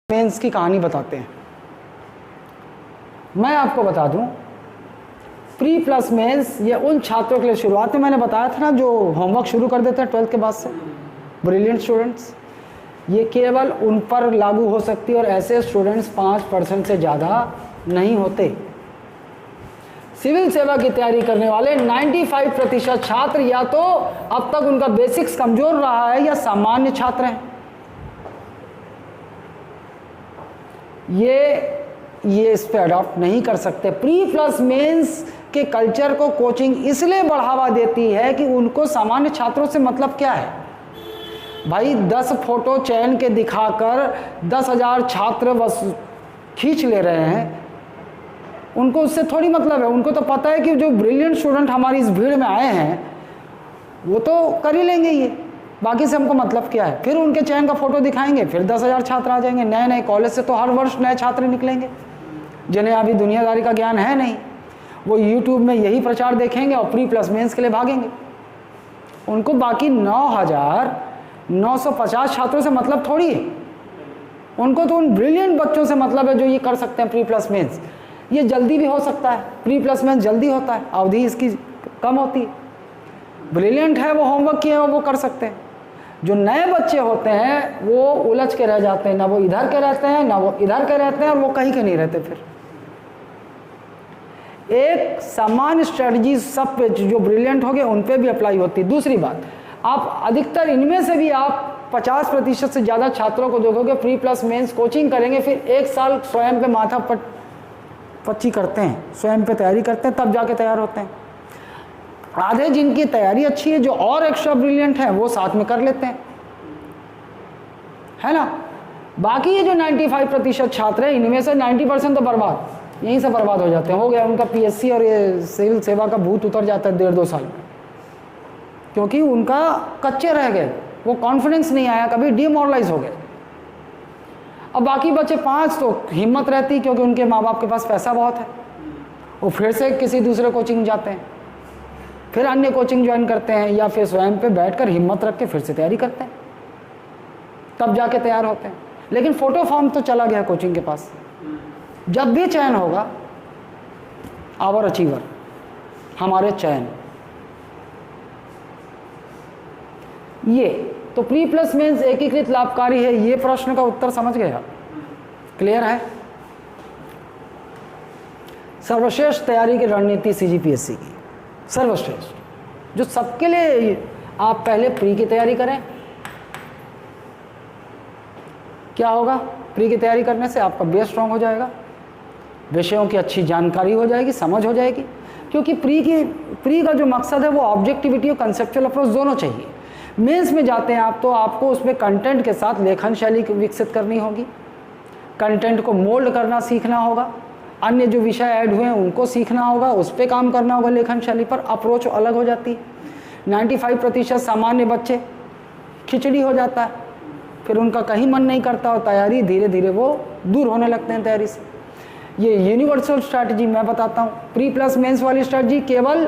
Mains की कहानी बताते हैं। मैं आपको बता दूं, प्री प्लस मेंस ये उन छात्रों के लिए शुरुआत में मैंने बताया था ना, जो होमवर्क शुरू कर देते हैं 12th के बाद से, ब्रिलियंट स्टूडेंट्स, ये केवल उन पर लागू हो सकती है और ऐसे स्टूडेंट्स 5% से ज़्यादा नहीं होते। सिविल सेवा की तैयारी करने वाले 95% छात्र या तो अब तक उनका बेसिक्स कमज़ोर रहा है या सामान्य छात्र हैं। ये इस पे अडॉप्ट नहीं कर सकते। प्री प्लस मेंस के कल्चर को कोचिंग इसलिए बढ़ावा देती है कि उनको सामान्य छात्रों से मतलब क्या है भाई। 10 फोटो चयन के दिखाकर 10,000 छात्र बस खींच ले रहे हैं, उनको उससे थोड़ी मतलब है। उनको तो पता है कि जो ब्रिलियंट स्टूडेंट हमारी इस भीड़ में आए हैं वो तो कर ही लेंगे, ये बाकी से हमको मतलब क्या है। फिर उनके चयन का फोटो दिखाएंगे, फिर 10,000 छात्र आ जाएंगे। नए नए कॉलेज से तो हर वर्ष नए छात्र निकलेंगे जिन्हें अभी दुनियादारी का ज्ञान है नहीं। वो यूट्यूब में यही प्रचार देखेंगे और प्री प्लस मेंस के लिए भागेंगे। उनको बाकी 9,950 छात्रों से मतलब थोड़ी है। उनको तो उन ब्रिलियंट बच्चों से मतलब है जो ये कर सकते हैं प्री प्लस मेंस। ये जल्दी भी हो सकता है, प्री प्लस मेंस जल्दी होता है, अवधि इसकी कम होती है। ब्रिलियंट है, वो होमवर्क किए वो कर सकते हैं। जो नए बच्चे होते हैं वो उलझ के रह जाते हैं, ना वो इधर के रहते हैं ना वो इधर के रहते हैं, और वो कहीं के नहीं रहते। फिर एक सामान्य स्ट्रेटजी सब पे जो ब्रिलियंट हो गए उन पे भी अप्लाई होती है। दूसरी बात, आप अधिकतर इनमें से भी आप 50% से ज़्यादा छात्रों को देखोगे प्री प्लस मेंस कोचिंग करेंगे, फिर 1 साल स्वयं पे माथा पच्ची करते हैं, स्वयं पे तैयारी करते हैं, तब जाके तैयार होते हैं। आधे जिनकी तैयारी अच्छी है, जो और एक्स्ट्रा ब्रिलियंट है, वो साथ में कर लेते हैं, है ना। बाकी ये जो 95% छात्र हैं, इनमें से 90% तो बर्बाद, यहीं से बर्बाद हो जाते हैं। हो गया उनका पीएससी और ये सिविल सेवा का भूत उतर जाता है 1.5-2 साल में, क्योंकि उनका कच्चे रह गए, वो कॉन्फिडेंस नहीं आया, कभी डिमोरलाइज हो गए। अब बाकी बचे 5 तो हिम्मत रहती, क्योंकि उनके माँ बाप के पास पैसा बहुत है, वो फिर से किसी दूसरे कोचिंग जाते हैं, फिर अन्य कोचिंग ज्वाइन करते हैं, या फिर स्वयं पे बैठकर हिम्मत रख के फिर से तैयारी करते हैं, तब जाके तैयार होते हैं। लेकिन फोटो फॉर्म तो चला गया कोचिंग के पास। जब भी चयन होगा, आवर अचीवर, हमारे चयन, ये तो प्री प्लस मेंस एकीकृत लाभकारी है। ये प्रश्न का उत्तर समझ गए आप? क्लियर है? सर्वश्रेष्ठ तैयारी की रणनीति सीजीपीएससी की, सर्वश्रेष्ठ, जो सबके लिए। आप पहले प्री की तैयारी करें। क्या होगा? प्री की तैयारी करने से आपका बेस स्ट्रांग हो जाएगा, विषयों की अच्छी जानकारी हो जाएगी, समझ हो जाएगी। क्योंकि प्री का जो मकसद है वो ऑब्जेक्टिविटी और कंसेप्चुअल अप्रोच दोनों चाहिए। मेंस में जाते हैं आप तो आपको उसमें कंटेंट के साथ लेखन शैली विकसित करनी होगी, कंटेंट को मोल्ड करना सीखना होगा, अन्य जो विषय ऐड हुए हैं उनको सीखना होगा, उस पर काम करना होगा, लेखन शैली पर। अप्रोच अलग हो जाती है। 95% सामान्य बच्चे खिचड़ी हो जाता है, फिर उनका कहीं मन नहीं करता और तैयारी धीरे धीरे वो दूर होने लगते हैं तैयारी से। ये यूनिवर्सल स्ट्रैटेजी मैं बताता हूँ। प्री प्लस मेंस वाली स्ट्रैटेजी केवल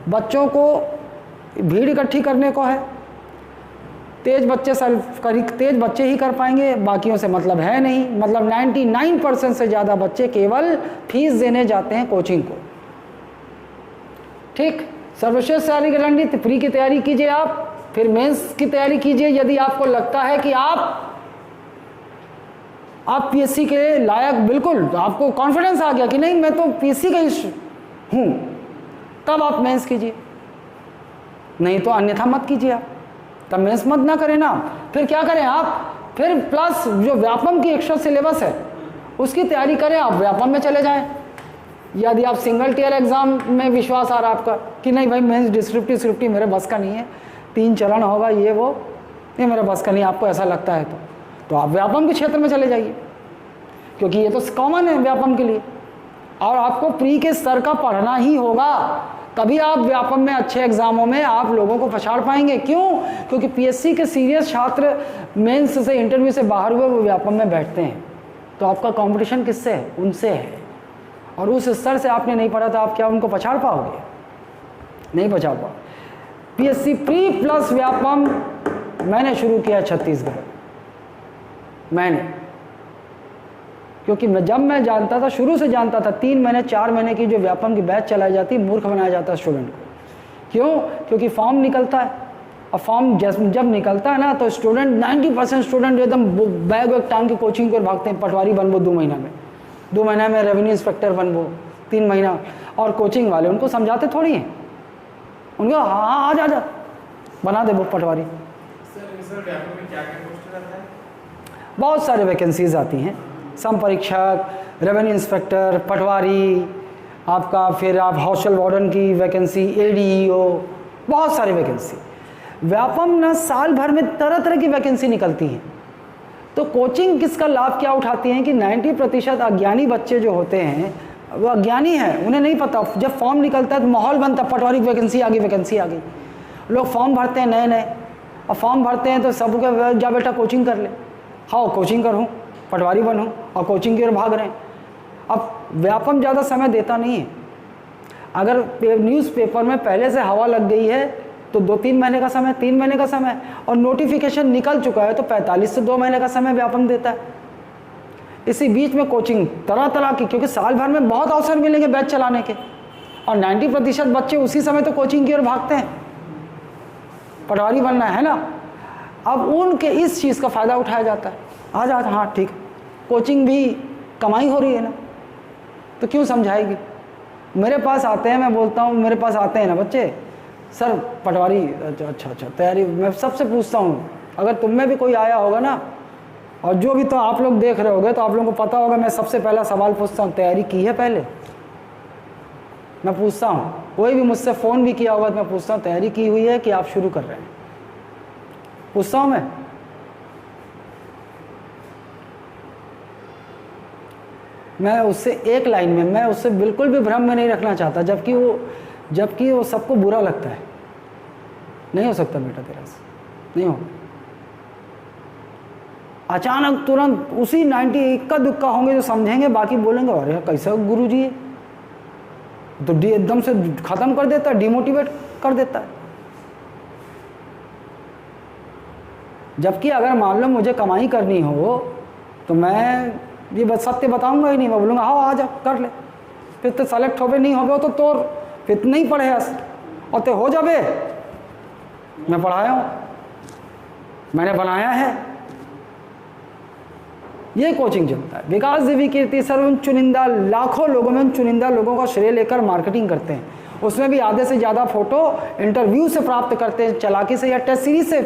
बच्चों को भीड़ इकट्ठी करने को है। तेज बच्चे ही कर पाएंगे, बाकियों से मतलब है नहीं। मतलब 99% से ज़्यादा बच्चे केवल फीस देने जाते हैं कोचिंग को। ठीक, सर्वश्रेष्ठ तैयारी की रणनीति, प्री की तैयारी कीजिए आप, फिर मेंस की तैयारी कीजिए। यदि आपको लगता है कि आप पीएससी के लायक, बिल्कुल आपको कॉन्फिडेंस आ गया कि नहीं मैं तो पीएससी का ही हूँ, तब आप मेंस कीजिए, नहीं तो अन्यथा मत कीजिए। आप तब मेंस मत ना करें ना। फिर क्या करें आप? फिर प्लस जो व्यापम की एक्स्ट्रा सिलेबस है उसकी तैयारी करें, आप व्यापम में चले जाएं। यदि आप सिंगल टियर एग्जाम में विश्वास आ रहा है आपका कि नहीं भाई मेंस डिस्क्रिप्टिव मेरे बस का नहीं है, 3 चरण होगा, ये मेरे बस का नहीं, आपको ऐसा लगता है तो आप व्यापम के क्षेत्र में चले जाइए, क्योंकि ये तो कॉमन है व्यापम के लिए। और आपको प्री के स्तर का पढ़ना ही होगा, तभी आप व्यापम में अच्छे एग्जामों में आप लोगों को पछाड़ पाएंगे। क्यों? क्योंकि पीएससी के सीरियस छात्र मेंस से, इंटरव्यू से बाहर हुए वो व्यापम में बैठते हैं। तो आपका कंपटीशन किससे है? उनसे है। और उस स्तर से आपने नहीं पढ़ा तो आप क्या उनको पछाड़ पाओगे? नहीं पछाड़ पाओ। पीएससी प्री प्लस व्यापम मैंने शुरू किया छत्तीसगढ़, मैंने क्योंकि जब मैं जानता था, शुरू से जानता था, 3 महीने 4 महीने की जो व्यापम की बैच चलाई जाती, मूर्ख बनाया जाता स्टूडेंट को। क्यों? क्योंकि फॉर्म निकलता है, और फॉर्म जब निकलता है ना तो स्टूडेंट 90% स्टूडेंट एकदम बैग वैग टांग के कोचिंग को भागते हैं। पटवारी बनबो 2 महीना में, 2 महीना में रेवेन्यू इंस्पेक्टर बनबो 3 महीना, और कोचिंग वाले उनको समझाते थोड़ी हैं, उनको हाँ आ जा बना दे वो पटवारी। बहुत सारे वैकेंसीज आती हैं, सम परीक्षक, रेवेन्यू इंस्पेक्टर, पटवारी, आपका फिर आप हॉस्टल वार्डन की वैकेंसी, ADEO, बहुत सारी वैकेंसी। व्यापम ना साल भर में तरह तरह की वैकेंसी निकलती हैं। तो कोचिंग किसका लाभ क्या उठाती हैं कि 90% अज्ञानी बच्चे जो होते हैं वो अज्ञानी हैं, उन्हें नहीं पता। जब फॉर्म निकलता है तो माहौल बनता है, पटवारी की वैकेंसी आ गई, वैकेंसी आ गई। लोग फॉर्म भरते हैं नए नए, और फॉर्म भरते हैं तो सबको जा बेटा कोचिंग कर ले, हाँ कोचिंग करूँ, पटवारी बनूँ, और कोचिंग की ओर भाग रहे हैं। अब व्यापम ज़्यादा समय देता नहीं है। अगर न्यूज़पेपर में पहले से हवा लग गई है तो 2-3 महीने का समय, 3 महीने का समय, और नोटिफिकेशन निकल चुका है तो 45 से 2 महीने का समय व्यापम देता है। इसी बीच में कोचिंग तरह तरह की, क्योंकि साल भर में बहुत अवसर मिलेंगे बैच चलाने के, और 90% बच्चे उसी समय तो कोचिंग की ओर भागते हैं, पटवारी बनना है ना। अब उनके इस चीज़ का फ़ायदा उठाया जाता है, आ जाता, हाँ ठीक, कोचिंग भी कमाई हो रही है ना, तो क्यों समझाएगी। मेरे पास आते हैं, मैं बोलता हूँ, मेरे पास आते हैं ना बच्चे, सर पटवारी, अच्छा तैयारी, मैं सबसे पूछता हूँ, अगर तुम में भी कोई आया होगा ना, और जो भी तो आप लोग देख रहे होगे तो आप लोगों को पता होगा, मैं सबसे पहला सवाल पूछता हूँ, तैयारी की है पहले? मैं पूछता हूँ, कोई भी मुझसे फ़ोन भी किया होगा तो मैं पूछता हूँ, तैयारी की हुई है कि आप शुरू कर रहे हैं? पूछता हूँ मैं उससे एक लाइन में, मैं उससे बिल्कुल भी भ्रम में नहीं रखना चाहता, जबकि वो सबको बुरा लगता है। नहीं हो सकता बेटा तेरा से, नहीं हो। अचानक तुरंत उसी 90 इक्का दुक्का होंगे जो समझेंगे, बाकी बोलेंगे अरे कैसा गुरु जी है, तो एकदम से ख़त्म कर देता है, डिमोटिवेट कर देता है। जबकि अगर मान लो मुझे कमाई करनी हो तो मैं ये बस सत्य बताऊंगा ही नहीं, मैं बोलूँगा हाँ आ जा कर ले, फिर तो सेलेक्ट होवे नहीं होवे तो तोर फिर नहीं पढ़े और तो हो जावे। मैं पढ़ाया हूँ, मैंने बनाया है, ये कोचिंग चलता है। विकास देवी कीर्ति सर उन चुनिंदा लाखों लोगों में उन चुनिंदा लोगों का श्रेय लेकर मार्केटिंग करते हैं, उसमें भी आधे से ज़्यादा फोटो इंटरव्यू से प्राप्त करते हैं, चालाकी से या टेस्ट सीरीज से,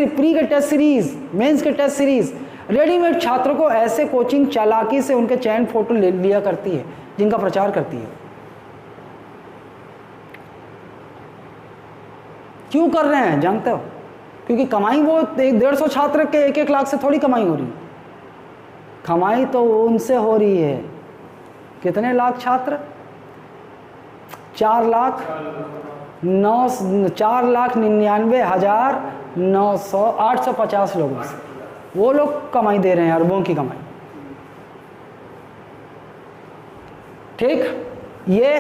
प्री के टेस्ट सीरीज, मेंस के टेस्ट सीरीज। रेडीमेड छात्रों को ऐसे कोचिंग चालाकी से उनके चयन फोटो ले लिया करती है जिनका प्रचार करती है। क्यों कर रहे हैं जानते हो? क्योंकि कमाई वो 150 छात्र के 1-1 लाख से थोड़ी कमाई हो रही, कमाई तो उनसे हो रही है। कितने लाख छात्र? 4,99,850 लोगों से, वो लोग कमाई दे रहे हैं, अरबों की कमाई। ठीक, ये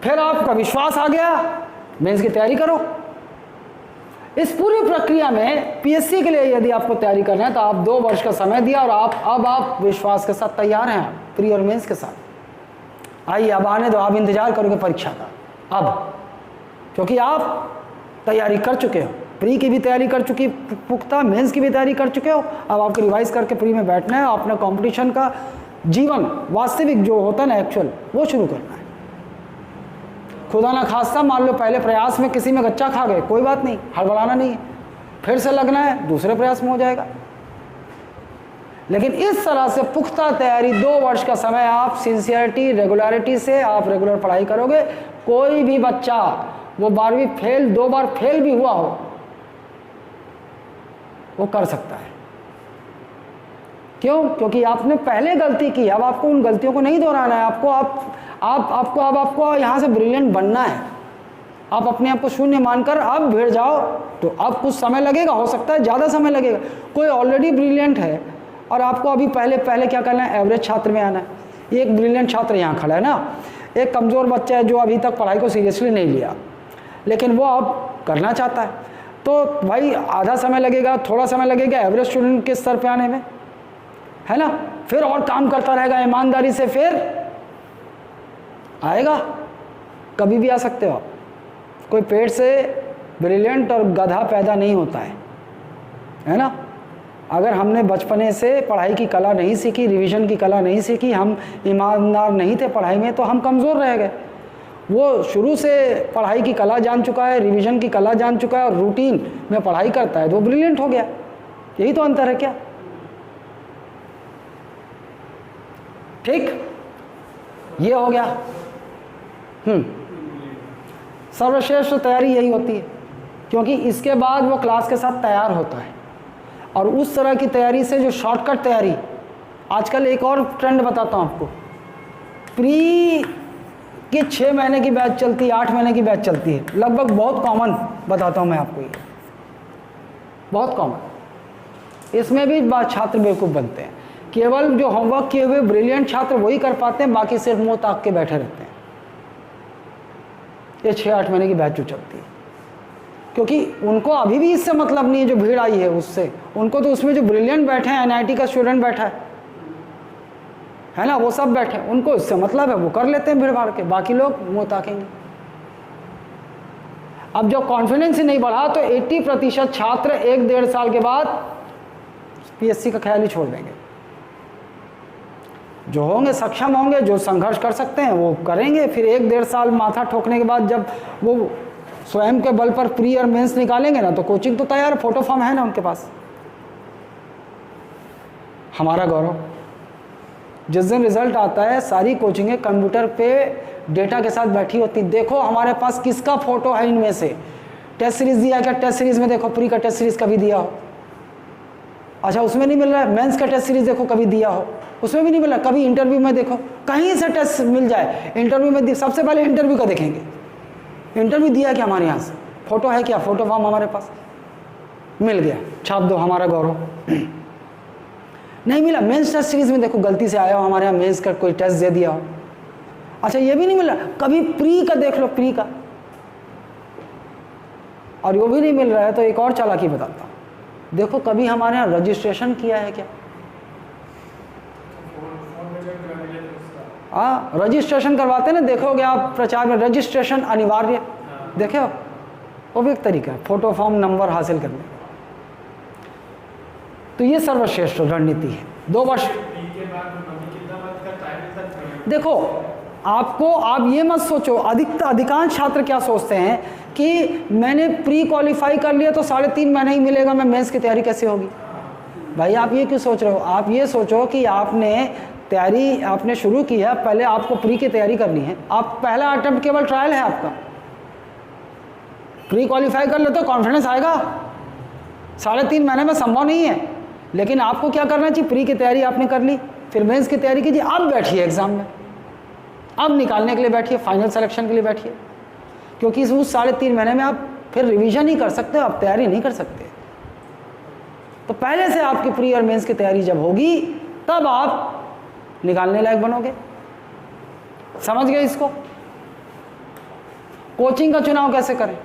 फिर आपका विश्वास आ गया, मेंस की तैयारी करो। इस पूरी प्रक्रिया में पीएससी के लिए यदि आपको तैयारी करना है तो आप 2 वर्ष का समय दिया और अब आप विश्वास के साथ तैयार हैं, प्री और मेंस के साथ। आइए अब आने दो, आप इंतजार करोगे परीक्षा का अब, क्योंकि आप तैयारी कर चुके हो, प्री की भी तैयारी कर चुकी पुख्ता, मेंस की भी तैयारी कर चुके हो। अब आपको रिवाइज करके प्री में बैठना है, अपना कंपटीशन का जीवन वास्तविक जो होता है ना एक्चुअल, वो शुरू करना है। खुदा ना खास्ता मान लो पहले प्रयास में किसी में गच्चा खा गए, कोई बात नहीं, हड़बड़ाना नहीं है, फिर से लगना है, दूसरे प्रयास में हो जाएगा। लेकिन इस तरह से पुख्ता तैयारी 2 वर्ष का समय आप सिंसियरिटी रेगुलरिटी से आप रेगुलर पढ़ाई करोगे, कोई भी बच्चा वो 12वीं फेल 2 बार फेल भी हुआ हो वो कर सकता है। क्यों? क्योंकि आपने पहले गलती की, अब आपको उन गलतियों को नहीं दोहराना है। आपको यहाँ से ब्रिलियंट बनना है। आप अपने आप को शून्य मानकर अब भिड़ जाओ तो अब कुछ समय लगेगा, हो सकता है ज़्यादा समय लगेगा। कोई ऑलरेडी ब्रिलियंट है और आपको अभी पहले क्या करना है, एवरेज छात्र में आना है। एक ब्रिलियंट छात्र यहाँ खड़ा है ना, एक कमज़ोर बच्चा है जो अभी तक पढ़ाई को सीरियसली नहीं लिया, लेकिन वो अब करना चाहता है, तो भाई आधा समय लगेगा, थोड़ा समय लगेगा एवरेज स्टूडेंट के स्तर पे आने में, है ना। फिर और काम करता रहेगा ईमानदारी से, फिर आएगा, कभी भी आ सकते हो आप। कोई पेट से ब्रिलियंट और गधा पैदा नहीं होता है ना। अगर हमने बचपने से पढ़ाई की कला नहीं सीखी, रिवीजन की कला नहीं सीखी, हम ईमानदार नहीं थे पढ़ाई में, तो हम कमज़ोर रह गए। वो शुरू से पढ़ाई की कला जान चुका है, रिवीजन की कला जान चुका है और रूटीन में पढ़ाई करता है तो ब्रिलियंट हो गया। यही तो अंतर है क्या? ठीक, ये हो गया। सर्वश्रेष्ठ तैयारी यही होती है, क्योंकि इसके बाद वो क्लास के साथ तैयार होता है। और उस तरह की तैयारी से जो शॉर्टकट तैयारी, आजकल एक और ट्रेंड बताता हूँ आपको, प्री की 6 महीने की बैच चलती है, 8 महीने की बैच चलती है, लगभग बहुत कॉमन बताता हूँ मैं आपको, ये बहुत कॉमन। इसमें भी छात्र बेवकूफ़ बनते हैं। केवल जो होमवर्क किए हुए ब्रिलियंट छात्र वही कर पाते हैं, बाकी सिर्फ मुँह ताक के बैठे रहते हैं। ये 6-8 महीने की बैच जो चलती है, क्योंकि उनको अभी भी इससे मतलब नहीं है, जो भीड़ आई है उससे। उनको तो उसमें जो ब्रिलियंट बैठे हैं, NIT का स्टूडेंट बैठा है ना, वो सब बैठे, उनको इससे मतलब है, वो कर लेते हैं भीड़ भाड़ के, बाकी लोग मुँह ताकेंगे। अब जब कॉन्फिडेंस ही नहीं बढ़ा तो 80% छात्र 1-1.5 साल के बाद PSC का ख्याल ही छोड़ देंगे। जो होंगे सक्षम होंगे, जो संघर्ष कर सकते हैं वो करेंगे, फिर 1-1.5 साल माथा ठोकने के बाद जब वो स्वयं के बल पर प्री और मेंस निकालेंगे ना, तो कोचिंग तो तैयार, फोटो फॉर्म है ना उनके पास। हमारा गौरव, जिस दिन रिजल्ट आता है सारी कोचिंगें कंप्यूटर पे डेटा के साथ बैठी होती, देखो हमारे पास किसका फोटो है इनमें से, टेस्ट सीरीज दिया क्या, टेस्ट सीरीज में देखो, प्री का टेस्ट सीरीज कभी दिया हो, अच्छा उसमें नहीं मिल रहा है, मेंस का टेस्ट सीरीज देखो कभी दिया हो, उसमें भी नहीं मिल रहा, कभी इंटरव्यू में देखो, कहीं से टेस्ट मिल जाए, इंटरव्यू में सबसे पहले इंटरव्यू का देखेंगे, इंटरव्यू दिया क्या हमारे यहाँ से, फोटो है क्या, फोटो फॉर्म हमारे पास मिल गया, छाप दो, हमारा गौरव। नहीं मिला, मेंस टेस्ट सीरीज में देखो गलती से आया हो, हमारे यहाँ मेंस का कोई टेस्ट दे दिया हो, अच्छा ये भी नहीं मिला, कभी प्री का देख लो, प्री का, और वो भी नहीं मिल रहा है तो एक और चालाकी बताता हूँ, देखो कभी हमारे यहाँ रजिस्ट्रेशन किया है क्या? हाँ, रजिस्ट्रेशन करवाते ना, देखोगे आप प्रचार में रजिस्ट्रेशन अनिवार्य, देखे हो, वो भी एक तरीका है फोटो फॉर्म नंबर हासिल करने का। तो ये सर्वश्रेष्ठ रणनीति है। 2 वर्ष देखो, आपको आप ये मत सोचो, अधिकांश छात्र क्या सोचते हैं कि मैंने प्री क्वालिफाई कर लिया तो 3.5 महीने ही मिलेगा, मैं मेंस की तैयारी कैसे होगी? भाई आप ये क्यों सोच रहे हो? आप ये सोचो कि आपने तैयारी आपने शुरू की है, पहले आपको प्री की तैयारी करनी है, आप पहला अटेम्प्ट केवल ट्रायल है आपका, प्री क्वालिफाई कर ले तो कॉन्फिडेंस आएगा, 3.5 महीने में संभव नहीं है, लेकिन आपको क्या करना चाहिए, प्री की तैयारी आपने कर ली, फिर मेंस की तैयारी कीजिए, अब बैठिए एग्जाम में, अब निकालने के लिए बैठिए, फाइनल सिलेक्शन के लिए बैठिए, क्योंकि उस 3.5 महीने में आप फिर रिवीजन नहीं कर सकते, आप तैयारी नहीं कर सकते। तो पहले से आपकी प्री और मेंस की तैयारी जब होगी तब आप निकालने लायक बनोगे। समझ गए इसको? कोचिंग का चुनाव कैसे करें?